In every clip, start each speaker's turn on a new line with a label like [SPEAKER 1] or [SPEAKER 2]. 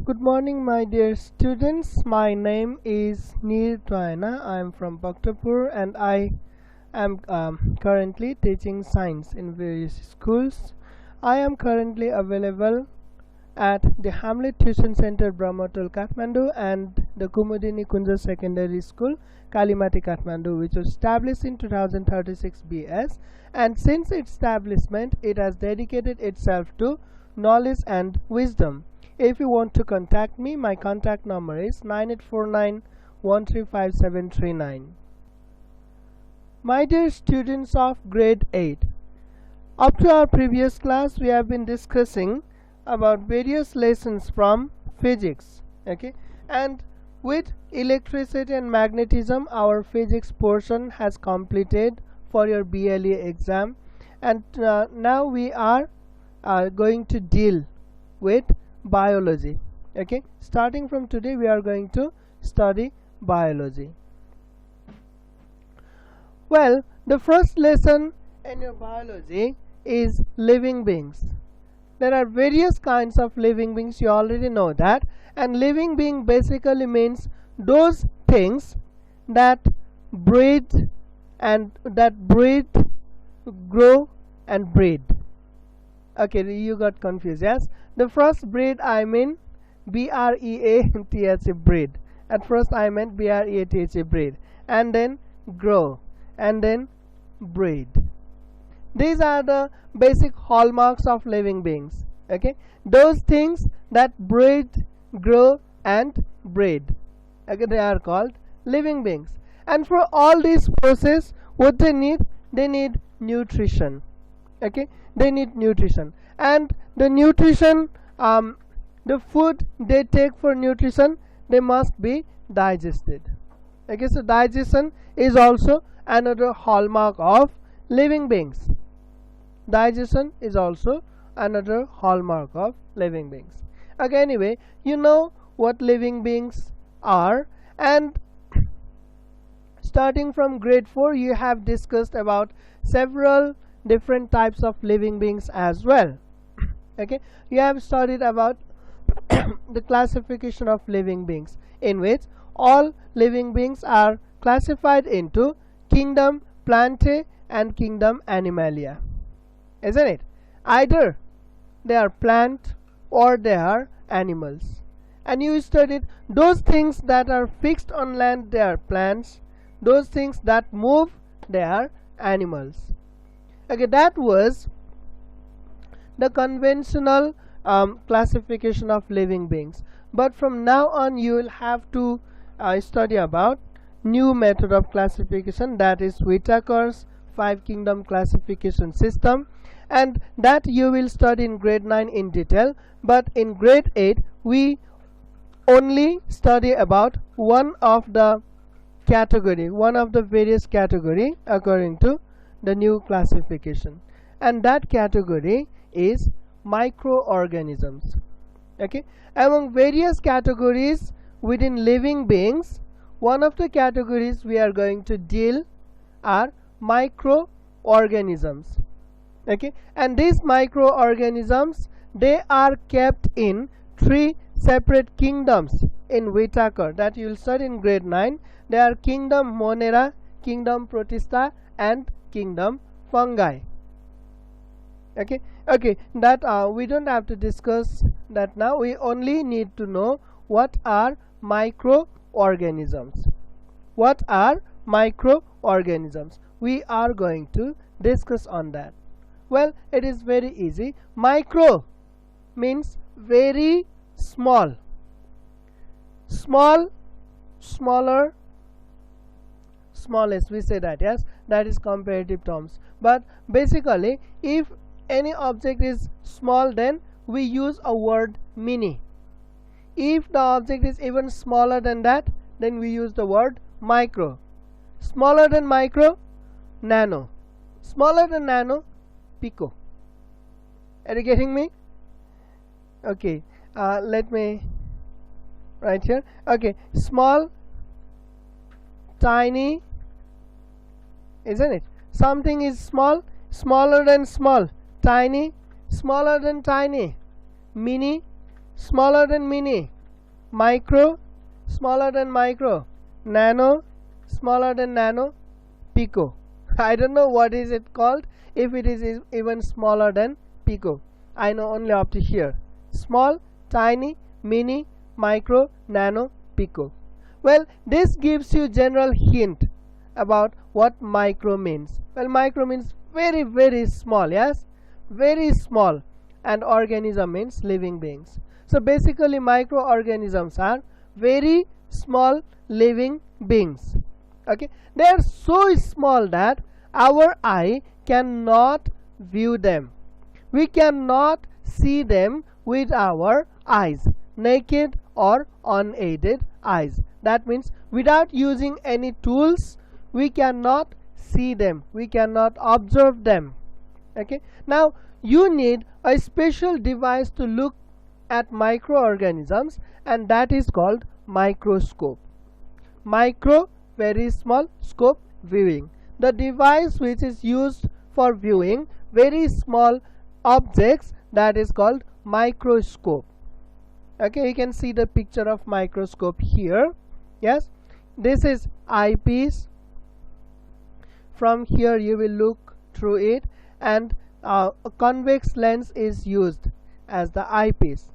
[SPEAKER 1] Good morning, my dear students. My name is Neer Twaina. I am from Bhaktapur and I am currently teaching science in various schools. I am currently available at the Hamlet Tuition Center, Brahmatal, Kathmandu, and the Kumudini Kunja Secondary School, Kalimati, Kathmandu, which was established in 2036 BS. And since its establishment, it has dedicated itself to knowledge and wisdom. If you want to contact me, my contact number is 9849135739. My dear students of grade 8, up to our previous class we have been discussing about various lessons from physics, okay, and with electricity and magnetism our physics portion has completed for your BLE exam, and now we are going to deal with biology. Okay, starting from today we are going to study biology. Well, the first lesson in your biology is living beings. There are various kinds of living beings, you already know that, and living being basically means those things that breathe grow and breed. Okay, you got confused. Yes, the first breed I mean B-R-E-A-T-H-A, breed. At first I meant B-R-E-A-T-H-A, breed, and then grow, and then breed. These are the basic hallmarks of living beings. Okay, those things that breed, grow, and breed. Okay, they are called living beings. And for all this process, what they need nutrition. Okay, they need nutrition, and the nutrition, the food they take for nutrition, they must be digested. Okay, so digestion is also another hallmark of living beings. Digestion is also another hallmark of living beings. Okay, anyway, you know what living beings are, and starting from grade 4 you have discussed about several different types of living beings as well. Okay, you have studied about the classification of living beings, in which all living beings are classified into kingdom Plantae and kingdom Animalia, isn't it? Either they are plant or they are animals. And you studied those things that are fixed on land, they are plants. Those things that move, they are animals. Okay, that was the conventional classification of living beings. But from now on you will have to study about new method of classification, that is Whittaker's 5 kingdom classification system, and that you will study in grade 9 in detail. But in grade 8 we only study about one of the various category according to the new classification, and that category is microorganisms. Okay, among various categories within living beings, one of the categories we are going to deal are microorganisms. Okay, and these microorganisms, they are kept in 3 separate kingdoms in Whittaker that you will study in grade 9. They are kingdom Monera, kingdom Protista, and kingdom Fungi. Okay, that we don't have to discuss that now. We only need to know what are microorganisms. What are microorganisms? We are going to discuss on that. Well, it is very easy. Micro means very small. Smaller, smallest, we say that. Yes, that is comparative terms. But basically, if any object is small, then we use a word mini. If the object is even smaller than that, then we use the word micro. Smaller than micro, nano. Smaller than nano, pico. Are you getting me? Okay, let me write here. Okay, small, tiny, isn't it? Something is small, smaller than small. Tiny, smaller than tiny. Mini, smaller than mini. micro, smaller than micro, nano, smaller than nano, pico. I don't know what is it called, if it is even smaller than pico. I know only up to here. Small, tiny, mini, micro, nano, pico. Well, this gives you general hint about what micro means. Well, micro means very, very small, yes, very small, and organism means living beings. So basically microorganisms are very small living beings. Okay, they are so small that our eye cannot view them. We cannot see them with our eyes, naked or unaided eyes. That means without using any tools we cannot see them, we cannot observe them. Okay, now you need a special device to look at microorganisms, and that is called microscope. Micro, very small, scope, viewing. The device which is used for viewing very small objects, that is called microscope. Okay, you can see the picture of microscope here. Yes, this is eyepiece. From here you will look through it, and a convex lens is used as the eyepiece.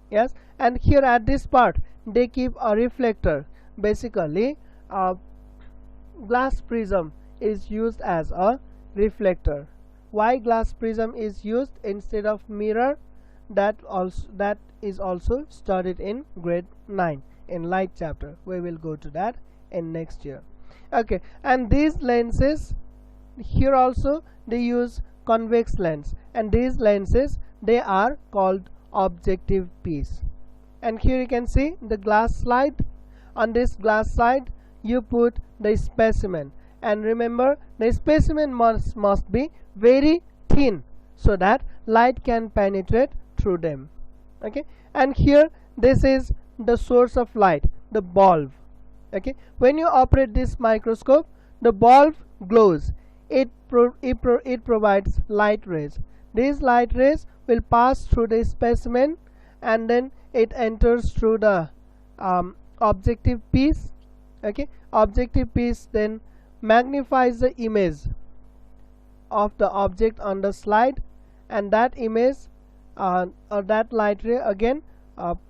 [SPEAKER 1] Yes, and here at this part they keep a reflector. Basically glass prism is used as a reflector. Why glass prism is used instead of mirror, that is also studied in grade 9 in light chapter. We will go to that in next year. Okay, and these lenses here also they use convex lens, and these lenses they are called objective piece. And here you can see the glass slide. On this glass slide you put the specimen, and remember the specimen must be very thin so that light can penetrate through them. Okay, and here this is the source of light, the bulb. Okay, when you operate this microscope, the bulb glows. It provides light rays. These light rays will pass through the specimen, and then it enters through the objective piece. Okay, objective piece then magnifies the image of the object on the slide, and that image or that light ray again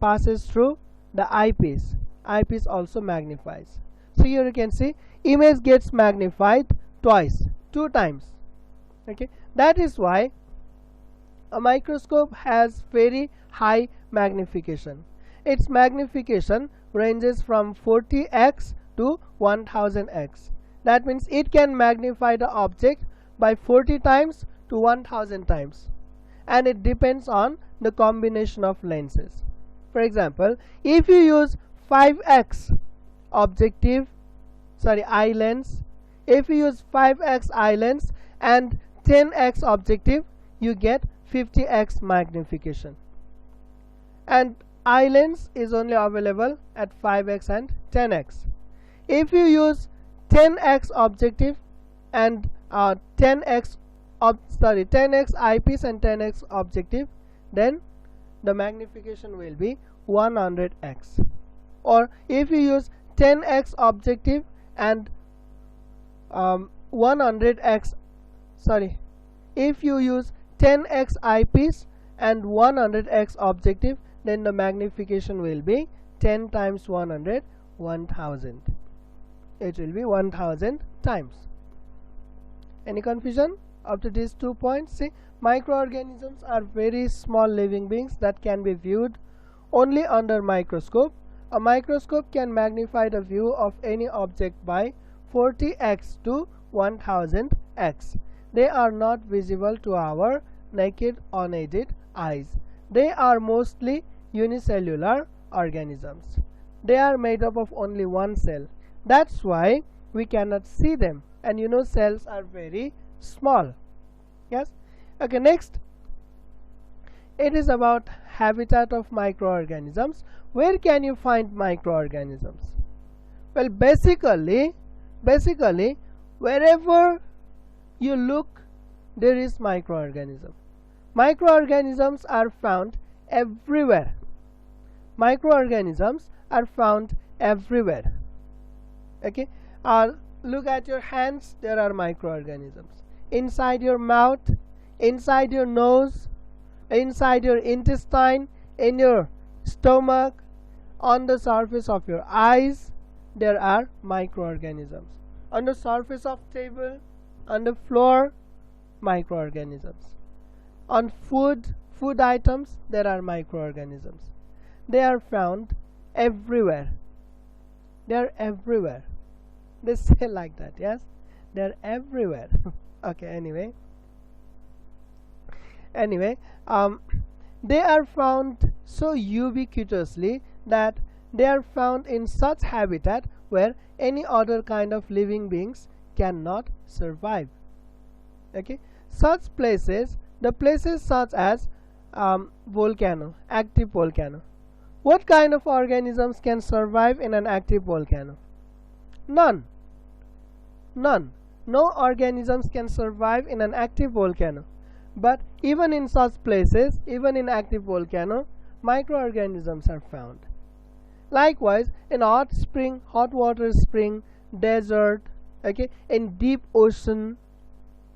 [SPEAKER 1] passes through the eyepiece. Eyepiece also magnifies. So here you can see image gets magnified twice, 2 times. Okay, that is why a microscope has very high magnification. Its magnification ranges from 40x to 1000x. That means it can magnify the object by 40 times to 1000 times, and it depends on the combination of lenses. For example, if you use 5x eye lens, if you use 5x eye lens and 10x objective, you get 50x magnification. And eye lens is only available at 5x and 10x. If you use 10x objective and 10x eyepiece and 10x objective, then the magnification will be 100x. Or if you use 10x objective and 100x, if you use 10x eyepiece and 100x objective, then the magnification will be 10 times 100, 1000. It will be 1000 times. Any confusion up to these 2 points? See, microorganisms are very small living beings that can be viewed only under microscope. A microscope can magnify the view of any object by 40x to 1000x. They are not visible to our naked unaided eyes. They are mostly unicellular organisms. They are made up of only one cell. That's why we cannot see them, and you know cells are very small. Yes. Okay, next it is about habitat of microorganisms. Where can you find microorganisms? Well, basically wherever you look there is microorganism. Microorganisms are found everywhere. Microorganisms are found everywhere. Okay, look at your hands, there are microorganisms. Inside your mouth, inside your nose, inside your intestine, in your stomach, on the surface of your eyes, there are microorganisms. On the surface of table, on the floor, microorganisms. On food items, there are microorganisms. They are found everywhere. They are everywhere. They say like that, yes? They are everywhere. Okay, anyway, they are found so ubiquitously that they are found in such habitat where any other kind of living beings cannot survive. Okay, such places, the places such as volcano, active volcano. What kind of organisms can survive in an active volcano? None. None. No organisms can survive in an active volcano. But even in such places, even in active volcano, microorganisms are found. Likewise, in hot spring, hot water spring, desert, okay, in deep ocean,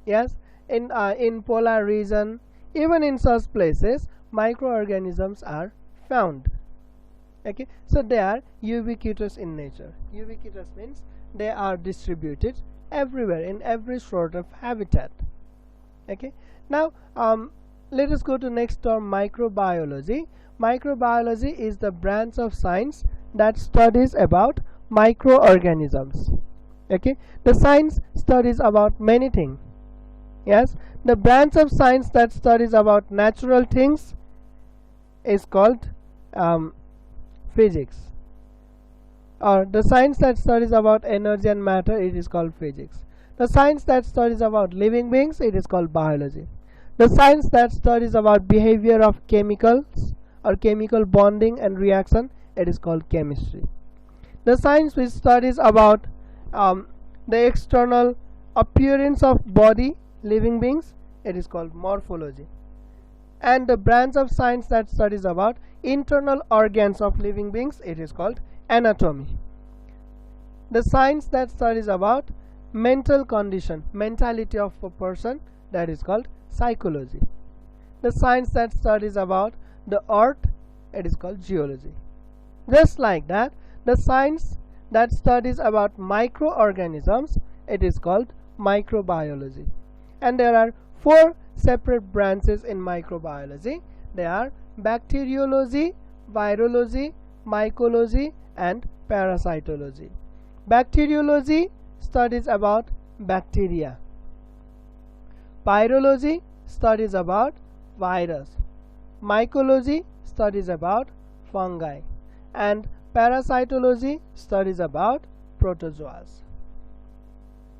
[SPEAKER 1] yes, in polar region, even in such places, microorganisms are found. Okay, so they are ubiquitous in nature. Ubiquitous means they are distributed everywhere in every sort of habitat. Okay, now let us go to next term, microbiology. Microbiology is the branch of science that studies about microorganisms. Okay, the science studies about many things. Yes, the branch of science that studies about natural things is called physics, or the science that studies about energy and matter, it is called physics. The science that studies about living beings, it is called biology. The science that studies about behavior of chemicals or chemical bonding and reaction, it is called chemistry. The science which studies about the external appearance of body, living beings, it is called morphology. And the branch of science that studies about internal organs of living beings, it is called anatomy. The science that studies about mental condition, mentality of a person, that is called psychology. The science that studies about the earth, it is called geology. Just like that, the science that studies about microorganisms, it is called microbiology. And there are 4 separate branches in microbiology. They are bacteriology, virology, mycology, and parasitology. Bacteriology studies about bacteria. Virology studies about virus. Mycology studies about fungi. And parasitology studies about protozoas.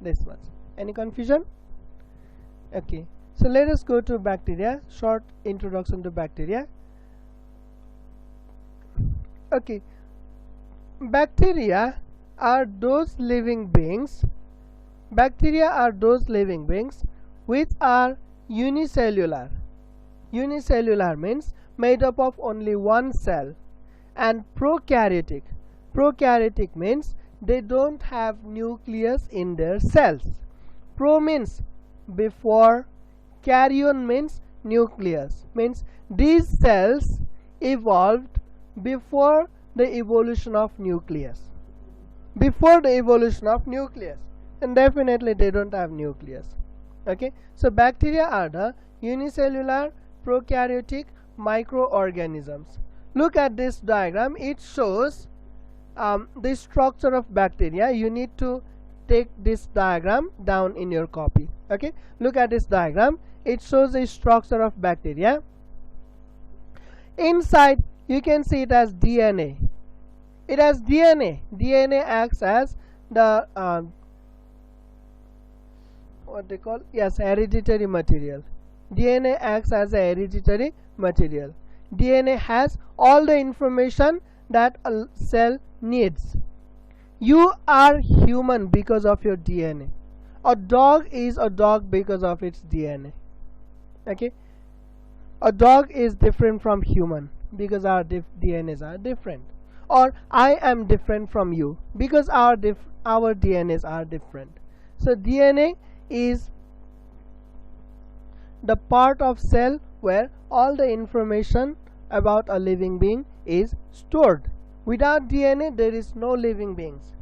[SPEAKER 1] This much. Any confusion? Okay, so let us go to bacteria. Short introduction to bacteria. Okay, bacteria are those living beings. Bacteria are those living beings which are unicellular. Unicellular means made up of only one cell, and prokaryotic. Prokaryotic means they don't have nucleus in their cells. Pro means before, karyon means nucleus, means these cells evolved before the evolution of nucleus. Before the evolution of nucleus, and definitely they don't have nucleus. Okay, so bacteria are the unicellular prokaryotic microorganisms. Look at this diagram. It shows the structure of bacteria. You need to take this diagram down in your copy. Okay, look at this diagram. It shows the structure of bacteria. Inside you can see it as DNA. It has DNA. DNA acts as the what they call, yes, hereditary material. DNA acts as a hereditary material. DNA has all the information that a cell needs. You are human because of your DNA. A dog is a dog because of its DNA. Okay, a dog is different from human. because our DNAs are different, or I am different from you because our DNAs are different. So DNA is the part of cell where all the information about a living being is stored. Without DNA there is no living beings.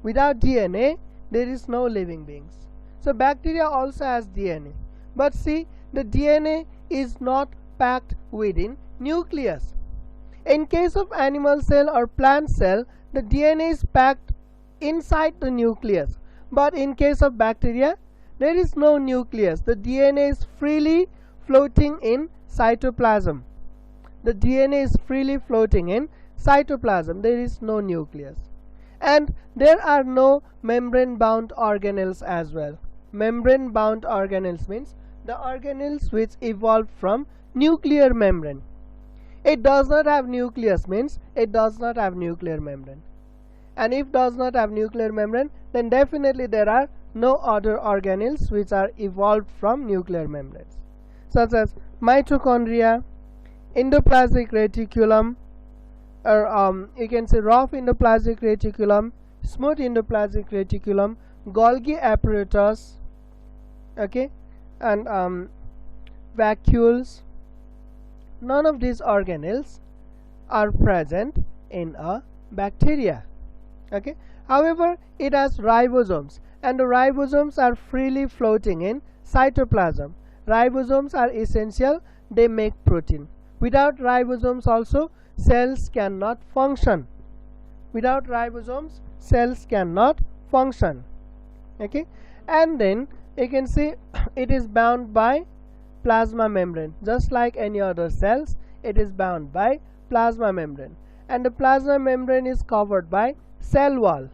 [SPEAKER 1] Without DNA there is no living beings. So bacteria also has DNA, but see, the DNA is not packed within nucleus. In case of animal cell or plant cell, the DNA is packed inside the nucleus, but in case of bacteria there is no nucleus. The DNA is freely floating in cytoplasm. The DNA is freely floating in cytoplasm. There is no nucleus. And there are no membrane bound organelles as well. Membrane bound organelles means the organelles which evolved from nuclear membrane. It does not have nucleus means it does not have nuclear membrane. And if does not have nuclear membrane, then definitely there are no other organelles which are evolved from nuclear membranes, such as mitochondria, endoplasmic reticulum, or you can say rough endoplasmic reticulum, smooth endoplasmic reticulum, Golgi apparatus, okay, and vacuoles. None of these organelles are present in a bacteria. Okay. However, it has ribosomes, and the ribosomes are freely floating in cytoplasm. Ribosomes are essential, they make protein. Without ribosomes also cells cannot function. Without ribosomes cells cannot function. Okay. And then you can see it is bound by plasma membrane. Just like any other cells, it is bound by plasma membrane, and the plasma membrane is covered by cell wall.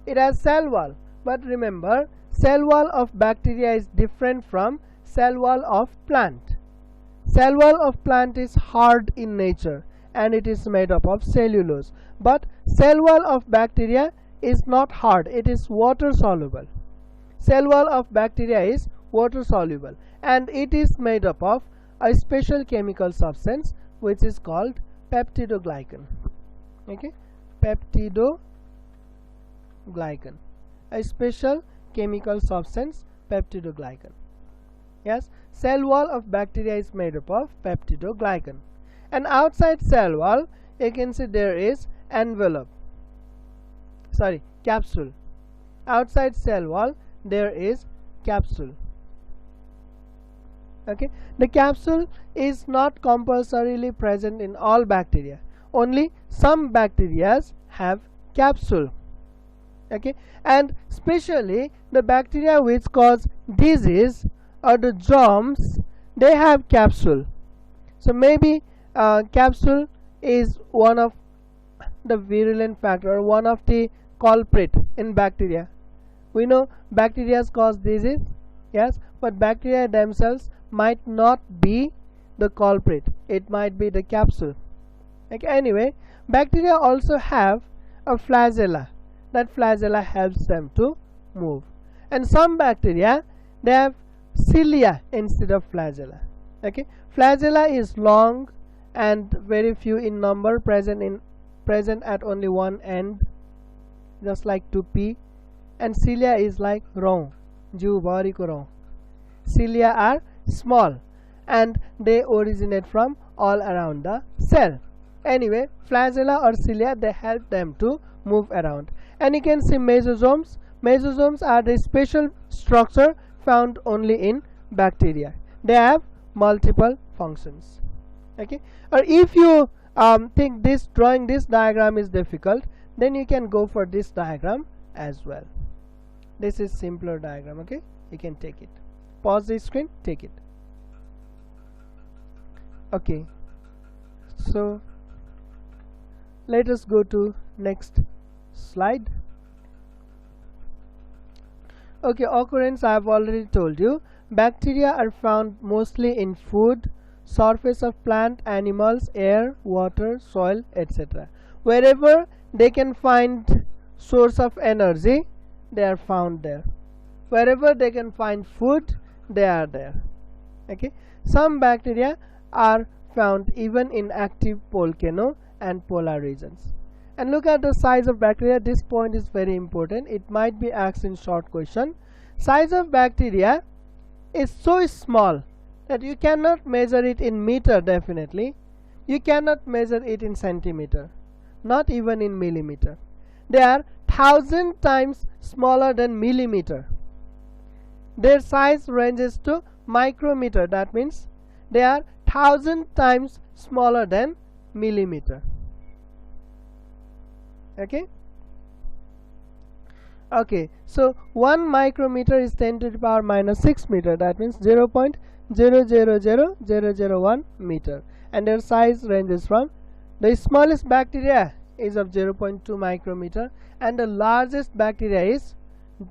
[SPEAKER 1] It has cell wall, but remember, cell wall of bacteria is different from cell wall of plant. Cell wall of plant is hard in nature and it is made up of cellulose, but cell wall of bacteria is not hard, it is water soluble. Cell wall of bacteria is water soluble, and it is made up of a special chemical substance which is called peptidoglycan. Okay, peptidoglycan, a special chemical substance, peptidoglycan. Yes, cell wall of bacteria is made up of peptidoglycan, and outside cell wall you can see there is envelope, sorry, capsule. Outside cell wall there is capsule. Okay, the capsule is not compulsorily present in all bacteria. Only some bacteria have capsule. Okay, and especially the bacteria which cause disease or the germs, they have capsule. So maybe capsule is one of the virulent factor, or one of the culprit in bacteria. We know bacteria cause disease, yes, but bacteria themselves might not be the culprit. It might be the capsule. Okay, anyway, bacteria also have a flagella. That flagella helps them to move. And some bacteria, they have cilia instead of flagella. Okay, flagella is long and very few in number, present at only one end, just like to pee. And cilia is like rong, jiu bhari ko rong. Cilia are small and they originate from all around the cell. Anyway, flagella or cilia, they help them to move around. And you can see mesosomes. Mesosomes are the special structure found only in bacteria. They have multiple functions. Okay, or if you think drawing this diagram is difficult, then you can go for this diagram as well. This is simpler diagram. Okay, you can take it. Pause the screen, take it. Okay, so let us go to next slide. Okay, occurrence I have already told you. Bacteria are found mostly in food, surface of plant, animals, air, water, soil, etc. Wherever they can find source of energy, they are found there. Wherever they can find food, they are there. Okay, some bacteria are found even in active volcano and polar regions. And look at the size of bacteria. This point is very important. It might be asked in short question. Size of bacteria is so small that you cannot measure it in meter. Definitely you cannot measure it in centimeter, not even in millimeter. They are 1000 times smaller than millimeter. Their size ranges to micrometer. That means they are 1000 times smaller than millimeter. Okay, so 1 micrometer is 10 to the power minus 6 meter. That means 0.000001 meter, and their size ranges from the smallest bacteria is of 0.2 micrometer and the largest bacteria is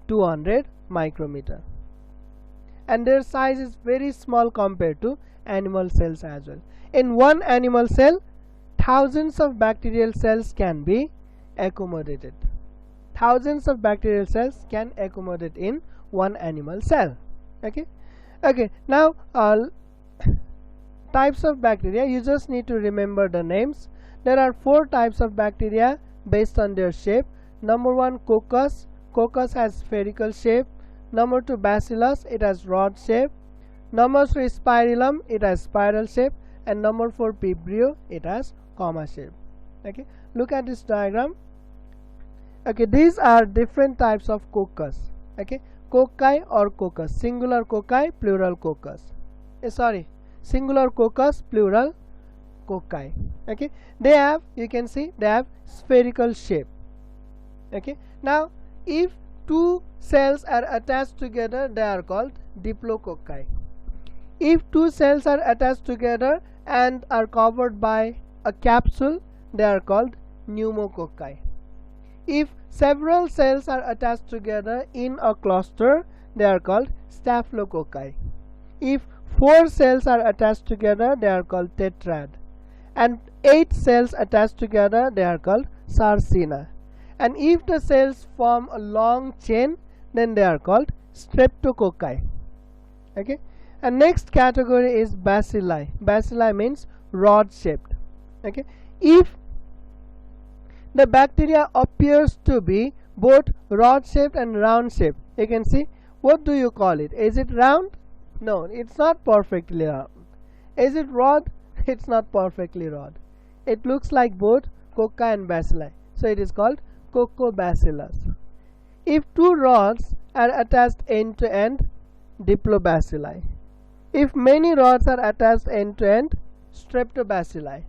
[SPEAKER 1] 200 micrometer, and their size is very small compared to animal cells as well. In one animal cell, thousands of bacterial cells can be accommodated. Thousands of bacterial cells can accommodate in one animal cell. Okay, now types of bacteria, you just need to remember the names. There are 4 types of bacteria based on their shape. Number 1, Coccus. Coccus has spherical shape. Number 2, Bacillus, it has rod shape. Number 3, Spirillum, it has spiral shape. And number 4, Vibrio, it has comma shape. Okay, look at this diagram. Okay, these are different types of coccus. Okay, cocci or coccus, singular cocci, plural coccus. Singular coccus, plural cocci. Okay, they have, you can see, they have spherical shape. Okay, now if 2 cells are attached together, they are called diplococci. If 2 cells are attached together and are covered by a capsule, they are called pneumococci. If several cells are attached together in a cluster, they are called staphylococci. If 4 cells are attached together, they are called tetrad. And 8 cells attached together, they are called sarcina. And if the cells form a long chain, then they are called streptococci. Okay, and next category is bacilli. Bacilli means rod shaped. Okay, if the bacteria appears to be both rod shaped and round shaped, you can see, what do you call it? Is it round? No, it's not perfectly round. Is it rod? It's not perfectly rod. It looks like both cocci and bacilli, so it is called coccobacillus. If 2 rods are attached end to end, diplobacilli. If many rods are attached end to end, streptobacilli.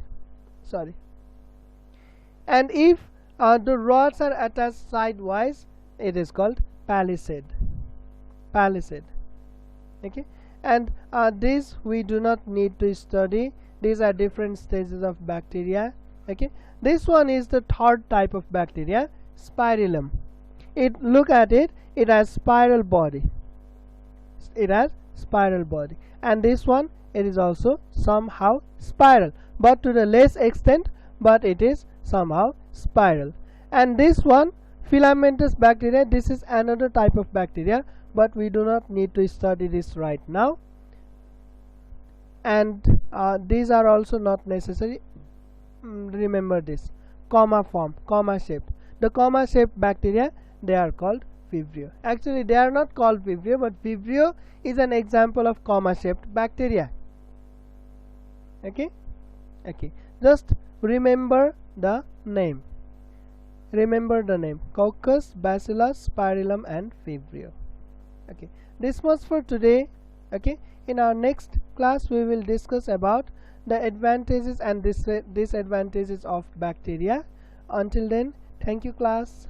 [SPEAKER 1] And if the rods are attached sidewise, it is called palisade. Okay, and this we do not need to study. These are different stages of bacteria. Okay, this one is the 3rd type of bacteria, Spirillum. Look at it, it has spiral body. And this one, it is also somehow spiral, but to the less extent, but it is somehow spiral. And this one, filamentous bacteria, this is another type of bacteria, but we do not need to study this right now. And these are also not necessary. Remember this, comma form, comma shaped. The comma shaped bacteria, they are called Vibrio. Actually they are not called Vibrio, but Vibrio is an example of comma shaped bacteria. Okay, just remember the name. Coccus, Bacillus, Spirillum and Vibrio. Okay, this was for today. Okay, in our next class we will discuss about the advantages and disadvantages of bacteria. Until then, thank you class.